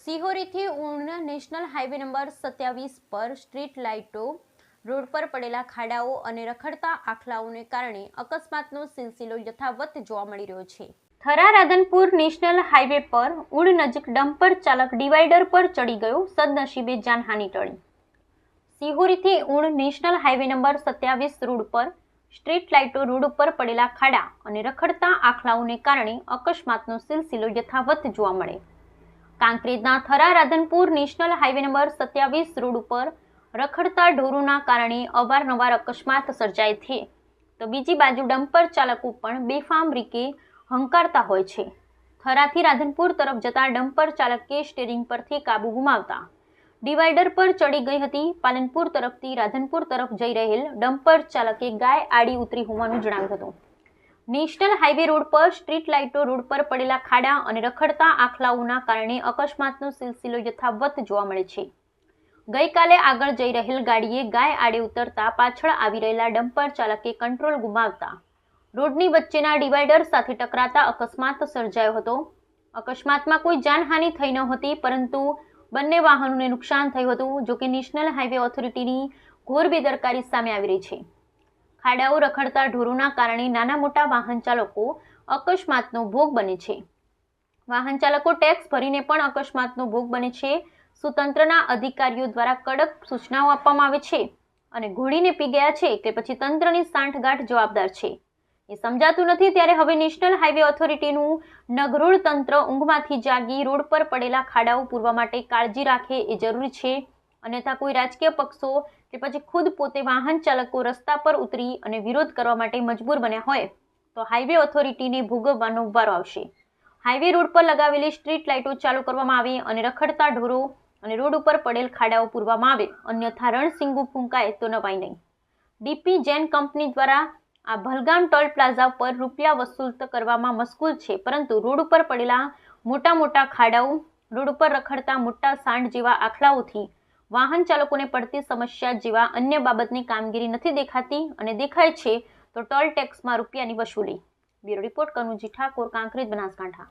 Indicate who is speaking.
Speaker 1: સિહોરીથી ઊણ national highway number 27 પર street લાઇટો, road પર પડેલા ખાડાઓ અને રખડતા આખલાઓને કારણે અકસ્માતનો સિલસિલો યથાવત જોવા મળી રહ્યો છે. થરા-રાધનપુર નેશનલ હાઈવે પર ઊણ નજીક ડમ્પર ચાલક ડિવાઈડર પર ચડી ગયો, સદનસીબે જાનહાનિ ટળી. સિહોરીથી ઊણ નેશનલ હાઈવે નંબર 27 રોડ પર સ્ટ્રીટ લાઇટો, રોડ ઉપર પડેલા ખાડા અને રખડતા આખલાઓને કારણે અકસ્માતનો સિલસિલો યથાવત જોવા મળે. કાંકરેજના થરા-રાધનપુર નેશનલ હાઈવે નંબર 27 રોડ ઉપર રખડતા ઢોરોના કારણે અવારનવાર અકસ્માત સર્જાય છે, તો બીજી બાજુ ડમ્પર ચાલકો પણ બેફામ રીતે હંકારતા હોય છે. થરાથી રાધનપુર તરફ જતા ડમ્પર ચાલકે સ્ટીયરિંગ પરથી કાબુ ગુમાવતા ડિવાઈડર પર ચડી ગઈ હતી. પાલનપુર તરફથી રાધનપુર તરફ જઈ રહેલ ડમ્પર ચાલકે ગાય આડી ઉતરી હોવાનું જણાવ્યું હતું. નેશનલ હાઈવે રોડ પર સ્ટ્રીટ લાઇટો, રોડ પર પડેલા ખાડા અને રખડતા આખલાઓના કારણે અકસ્માતનો સિલસિલો યથાવત જોવા મળે છે. ગઈકાલે આગળ જઈ રહેલ ગાડીએ ગાય આડે ઉતરતા પાછળ આવી રહેલા ડમ્પર ચાલકે કંટ્રોલ ગુમાવતા રોડની વચ્ચેના ડિવાઈડર સાથે ટકરાતા અકસ્માત સર્જાયો હતો. અકસ્માતમાં કોઈ જાનહાનિ થઈ ન હતી, પરંતુ બંને વાહનોને નુકસાન થયું હતું. જોકે નેશનલ હાઈવે ઓથોરિટીની ઘોર બેદરકારી સામે આવી રહી છે. ખાડાઓ, રખડતા ઢોરોના કારણે નાના મોટા વાહન ચાલકો અકસ્માતનો ભોગ બને છે. વાહન ચાલકો ટેક્સ ભરીને પણ અકસ્માતનો ભોગ બને છે. શું તંત્રના અધિકારીઓ દ્વારા કડક સૂચનાઓ આપવામાં આવે છે અને ઘોડીને પી ગયા છે કે પછી તંત્રની સાંઠગાંઠ જવાબદાર છે, એ સમજાતું નથી. ત્યારે હવે નેશનલ હાઈવે ઓથોરિટીનું નગરોળ તંત્ર ઊંઘમાંથી જાગી રોડ પર પડેલા ખાડાઓ પૂરવા માટે કાળજી રાખે એ જરૂરી છે. અન્યથા કોઈ રાજકીય પક્ષો કે પછી ખુદ પોતે વાહન ચાલકો રસ્તા પર ઉતરી અને વિરોધ કરવા માટે મજબૂર બન્યા હોય તો હાઈવે ઓથોરિટીને ભોગવવાનો વારો આવશે. હાઈવે રોડ પર લગાવેલી સ્ટ્રીટ લાઇટો ચાલુ કરવામાં આવે અને રખડતા ઢોરો અને રોડ ઉપર પડેલ ખાડાઓ પૂરવામાં આવે, અન્યથા રણસિંગુ ફૂંકાય તો નવાય નહીં. ડીપી જૈન કંપની દ્વારા આ ભલગામ ટોલ પ્લાઝા પર રૂપિયા વસૂલ કરવામાં મશગુલ છે, પરંતુ રોડ ઉપર પડેલા મોટા ખાડાઓ, રોડ ઉપર રખડતા મોટા સાંઢ જેવા આખલાઓથી વાહન ચાલકોને પડતી સમસ્યા જેવા અન્ય બાબતની કામગીરી નથી દેખાતી અને દેખાય છે તો ટોલ ટેક્સમાં રૂપિયાની વસૂલી. Bureau report, Kanuji Thakor, Kankrej, Banaskantha.